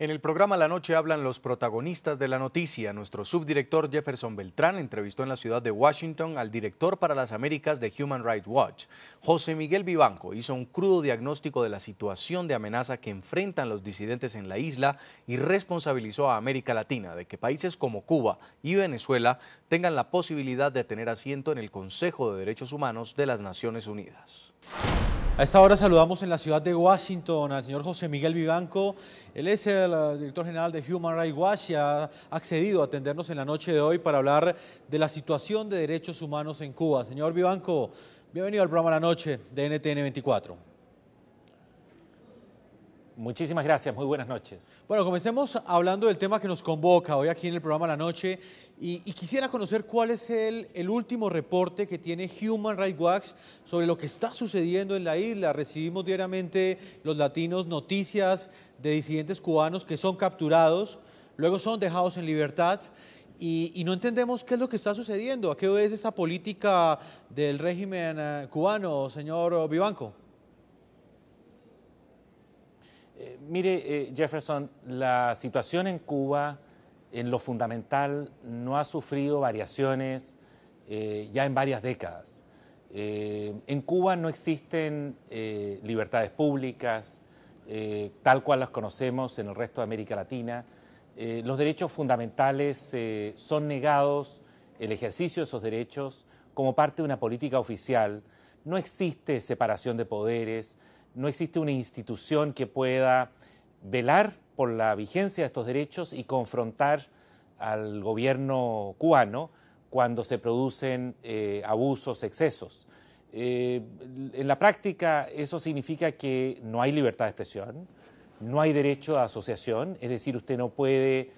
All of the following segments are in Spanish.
En el programa La Noche hablan los protagonistas de la noticia. Nuestro subdirector Jefferson Beltrán entrevistó en la ciudad de Washington al director para las Américas de Human Rights Watch. José Miguel Vivanco hizo un crudo diagnóstico de la situación de amenaza que enfrentan los disidentes en la isla y responsabilizó a América Latina de que países como Cuba y Venezuela tengan la posibilidad de tener asiento en el Consejo de Derechos Humanos de las Naciones Unidas. A esta hora saludamos en la ciudad de Washington al señor José Miguel Vivanco. Él es el director general de Human Rights Watch y ha accedido a atendernos en la noche de hoy para hablar de la situación de derechos humanos en Cuba. Señor Vivanco, bienvenido al programa La Noche de NTN 24. Muchísimas gracias, muy buenas noches. Bueno, comencemos hablando del tema que nos convoca hoy aquí en el programa La Noche y quisiera conocer cuál es el último reporte que tiene Human Rights Watch sobre lo que está sucediendo en la isla. Recibimos diariamente los latinos noticias de disidentes cubanos que son capturados, luego son dejados en libertad y no entendemos qué es lo que está sucediendo. ¿A qué obedece esa política del régimen cubano, señor Vivanco? Mire, Jefferson, la situación en Cuba, en lo fundamental, no ha sufrido variaciones ya en varias décadas. En Cuba no existen libertades públicas, tal cual las conocemos en el resto de América Latina. Los derechos fundamentales son negados, el ejercicio de esos derechos, como parte de una política oficial. No existe separación de poderes. No existe una institución que pueda velar por la vigencia de estos derechos y confrontar al gobierno cubano cuando se producen abusos, excesos. En la práctica eso significa que no hay libertad de expresión, no hay derecho a asociación, es decir, usted no puede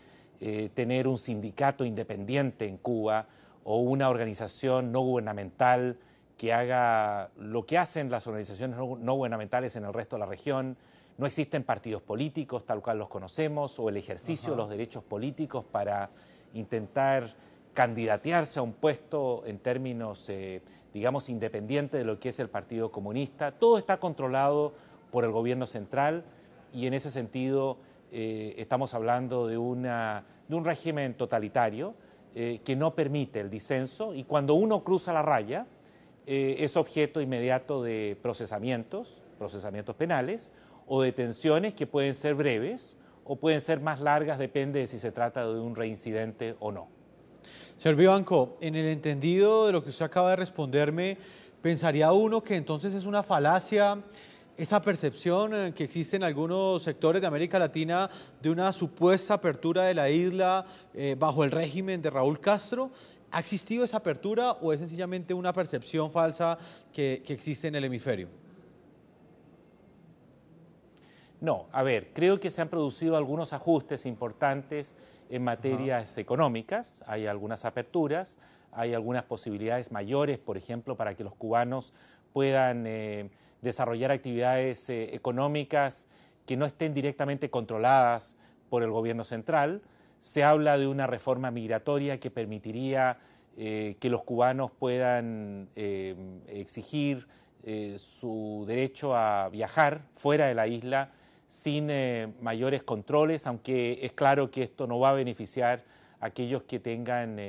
tener un sindicato independiente en Cuba o una organización no gubernamental que haga lo que hacen las organizaciones no gubernamentales en el resto de la región. No existen partidos políticos tal cual los conocemos o el ejercicio de los derechos políticos para intentar candidatearse a un puesto en términos, digamos, independiente de lo que es el Partido Comunista. Todo está controlado por el gobierno central y en ese sentido estamos hablando de un régimen totalitario que no permite el disenso y cuando uno cruza la raya, es objeto inmediato de procesamientos penales o detenciones que pueden ser breves o pueden ser más largas, depende de si se trata de un reincidente o no. Señor Vivanco, en el entendido de lo que usted acaba de responderme, pensaría uno que entonces es una falacia esa percepción que existe en algunos sectores de América Latina de una supuesta apertura de la isla bajo el régimen de Raúl Castro. ¿Ha existido esa apertura o es sencillamente una percepción falsa que existe en el hemisferio? No, a ver, creo que se han producido algunos ajustes importantes en materias económicas, hay algunas aperturas, hay algunas posibilidades mayores, por ejemplo, para que los cubanos puedan desarrollar actividades económicas que no estén directamente controladas por el gobierno central. Se habla de una reforma migratoria que permitiría que los cubanos puedan exigir su derecho a viajar fuera de la isla sin mayores controles, aunque es claro que esto no va a beneficiar a aquellos que tengan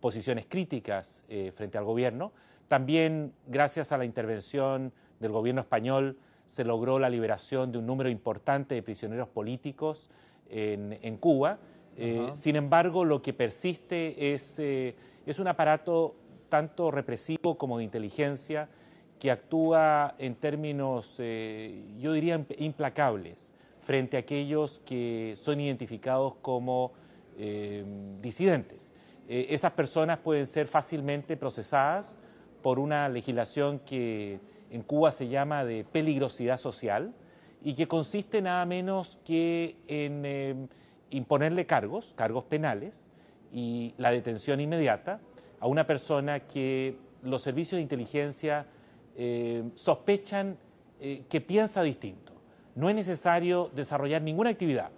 posiciones críticas frente al gobierno. También, gracias a la intervención del gobierno español, se logró la liberación de un número importante de prisioneros políticos en Cuba. Sin embargo, lo que persiste es un aparato tanto represivo como de inteligencia que actúa en términos, yo diría, implacables frente a aquellos que son identificados como disidentes. Esas personas pueden ser fácilmente procesadas por una legislación que en Cuba se llama de peligrosidad social y que consiste nada menos que en imponerle cargos penales y la detención inmediata a una persona que los servicios de inteligencia sospechan que piensa distinto. No es necesario desarrollar ninguna actividad,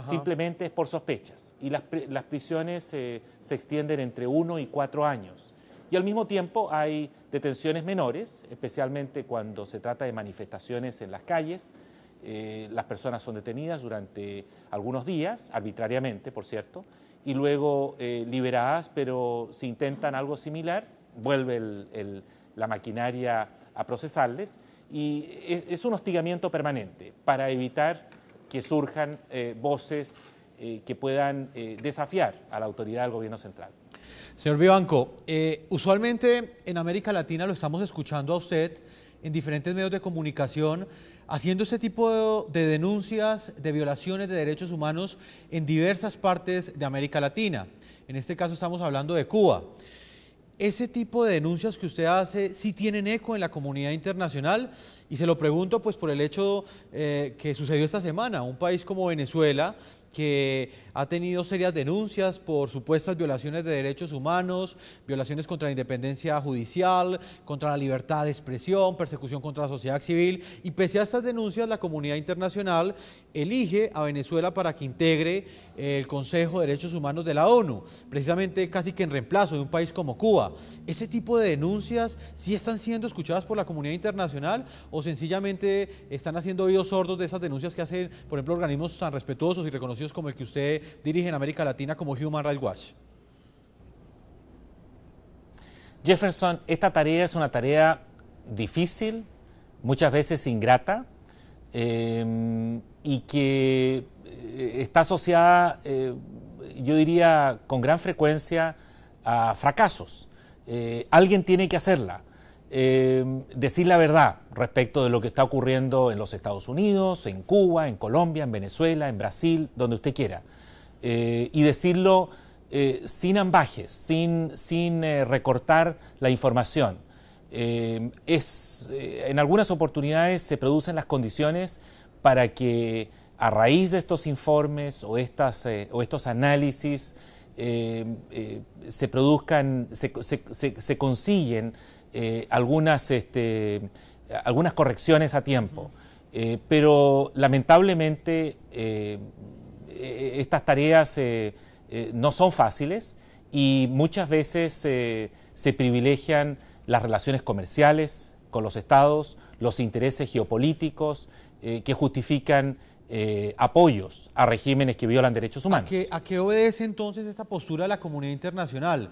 simplemente es por sospechas. Y las prisiones se extienden entre 1 y 4 años. Y al mismo tiempo hay detenciones menores, especialmente cuando se trata de manifestaciones en las calles, las personas son detenidas durante algunos días, arbitrariamente, por cierto, y luego liberadas, pero si intentan algo similar, vuelve la maquinaria a procesarles, y es un hostigamiento permanente para evitar que surjan voces que puedan desafiar a la autoridad del gobierno central. Señor Vivanco, usualmente en América Latina lo estamos escuchando a usted en diferentes medios de comunicación haciendo este tipo de denuncias de violaciones de derechos humanos en diversas partes de América Latina. En este caso estamos hablando de Cuba. ¿Ese tipo de denuncias que usted hace sí tienen eco en la comunidad internacional? Y se lo pregunto pues por el hecho que sucedió esta semana. Un país como Venezuela, que ha tenido serias denuncias por supuestas violaciones de derechos humanos, violaciones contra la independencia judicial, contra la libertad de expresión, persecución contra la sociedad civil, y pese a estas denuncias la comunidad internacional elige a Venezuela para que integre el Consejo de Derechos Humanos de la ONU, precisamente casi que en reemplazo de un país como Cuba. ¿Ese tipo de denuncias sí están siendo escuchadas por la comunidad internacional o sencillamente están haciendo oídos sordos de esas denuncias que hacen, por ejemplo, organismos tan respetuosos y reconocidos como el que usted dirige en América Latina como Human Rights Watch? Jefferson, esta tarea es una tarea difícil, muchas veces ingrata, y que está asociada, yo diría, con gran frecuencia a fracasos. Alguien tiene que hacerla. Decir la verdad respecto de lo que está ocurriendo en los Estados Unidos, en Cuba, en Colombia, en Venezuela, en Brasil, donde usted quiera. Y decirlo sin ambajes, sin recortar la información. En algunas oportunidades se producen las condiciones para que a raíz de estos informes o estos análisis se produzcan, se consiguen algunas correcciones a tiempo, pero lamentablemente estas tareas no son fáciles y muchas veces se privilegian las relaciones comerciales con los estados, los intereses geopolíticos que justifican apoyos a regímenes que violan derechos humanos. ¿A qué obedece entonces esta postura de la comunidad internacional?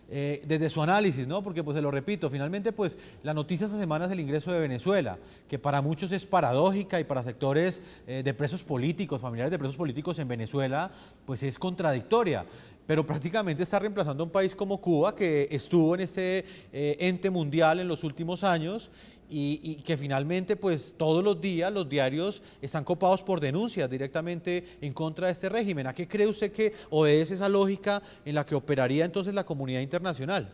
Desde su análisis, ¿no? Porque pues se lo repito, finalmente pues la noticia esta semana es el ingreso de Venezuela, que para muchos es paradójica y para sectores de presos políticos, familiares de presos políticos en Venezuela, pues es contradictoria. Pero prácticamente está reemplazando a un país como Cuba, que estuvo en este ente mundial en los últimos años y que finalmente pues todos los días los diarios están copados por denuncias directamente en contra de este régimen. ¿A qué cree usted que obedece esa lógica en la que operaría entonces la comunidad internacional?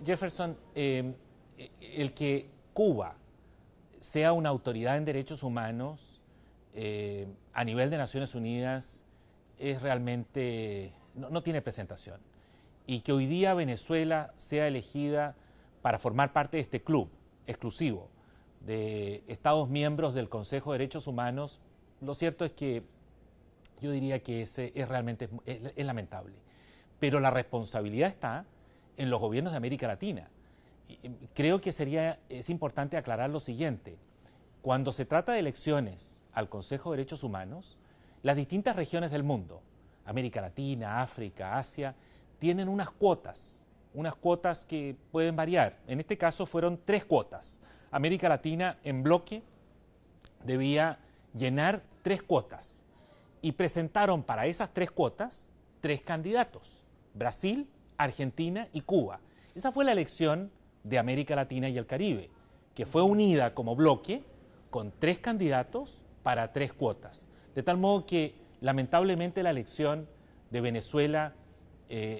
Jefferson, el que Cuba sea una autoridad en derechos humanos a nivel de Naciones Unidas es realmente, no tiene presentación. Y que hoy día Venezuela sea elegida para formar parte de este club exclusivo de Estados miembros del Consejo de Derechos Humanos, lo cierto es que yo diría que ese es realmente es lamentable. Pero la responsabilidad está en los gobiernos de América Latina. Creo que es importante aclarar lo siguiente. Cuando se trata de elecciones al Consejo de Derechos Humanos, las distintas regiones del mundo, América Latina, África, Asia, tienen unas cuotas que pueden variar. En este caso fueron 3 cuotas. América Latina en bloque debía llenar 3 cuotas y presentaron para esas 3 cuotas 3 candidatos, Brasil, Argentina y Cuba. Esa fue la elección de América Latina y el Caribe, que fue unida como bloque con 3 candidatos para 3 cuotas. De tal modo que lamentablemente la elección de Venezuela,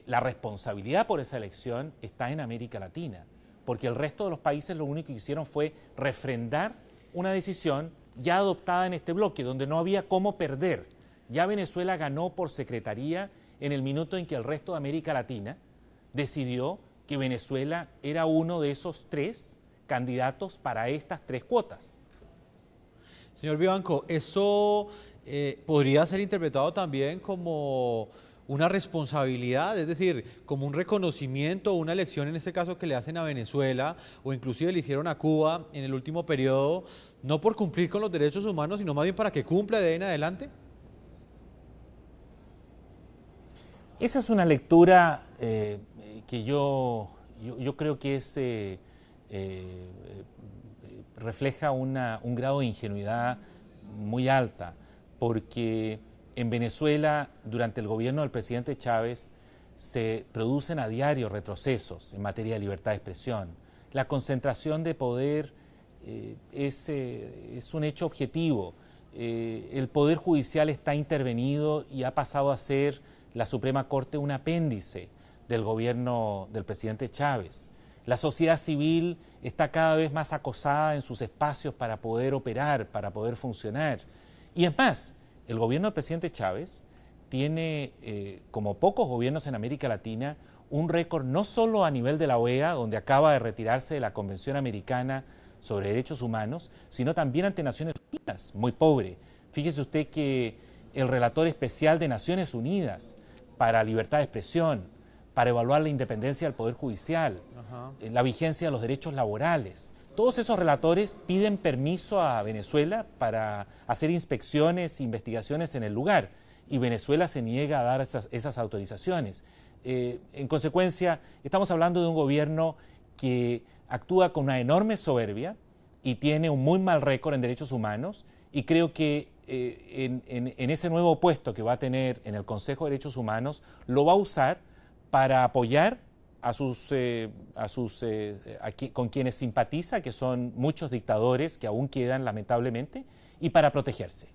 la responsabilidad por esa elección está en América Latina, porque el resto de los países lo único que hicieron fue refrendar una decisión ya adoptada en este bloque, donde no había cómo perder. Ya Venezuela ganó por secretaría en el minuto en que el resto de América Latina decidió que Venezuela era uno de esos 3 candidatos para estas 3 cuotas. Señor Vivanco, ¿esto podría ser interpretado también como una responsabilidad, es decir, como un reconocimiento, una lección en este caso que le hacen a Venezuela o inclusive le hicieron a Cuba en el último periodo, no por cumplir con los derechos humanos, sino más bien para que cumpla de ahí en adelante? Esa es una lectura que yo creo que refleja un grado de ingenuidad muy alta, porque en Venezuela, durante el gobierno del presidente Chávez, se producen a diario retrocesos en materia de libertad de expresión. La concentración de poder es un hecho objetivo. El Poder Judicial está intervenido y ha pasado a ser la Suprema Corte un apéndice del gobierno del presidente Chávez. La sociedad civil está cada vez más acosada en sus espacios para poder operar, para poder funcionar. Y es más, el gobierno del presidente Chávez tiene, como pocos gobiernos en América Latina, un récord no solo a nivel de la OEA, donde acaba de retirarse de la Convención Americana sobre Derechos Humanos, sino también ante Naciones Unidas, muy pobre. Fíjese usted que el relator especial de Naciones Unidas para libertad de expresión, para evaluar la independencia del Poder Judicial, la vigencia de los derechos laborales, todos esos relatores piden permiso a Venezuela para hacer inspecciones e investigaciones en el lugar, y Venezuela se niega a dar esas autorizaciones. En consecuencia, estamos hablando de un gobierno que actúa con una enorme soberbia y tiene un muy mal récord en derechos humanos, y creo que en ese nuevo puesto que va a tener en el Consejo de Derechos Humanos, lo va a usar para apoyar con quienes simpatiza, que son muchos dictadores que aún quedan lamentablemente, y para protegerse.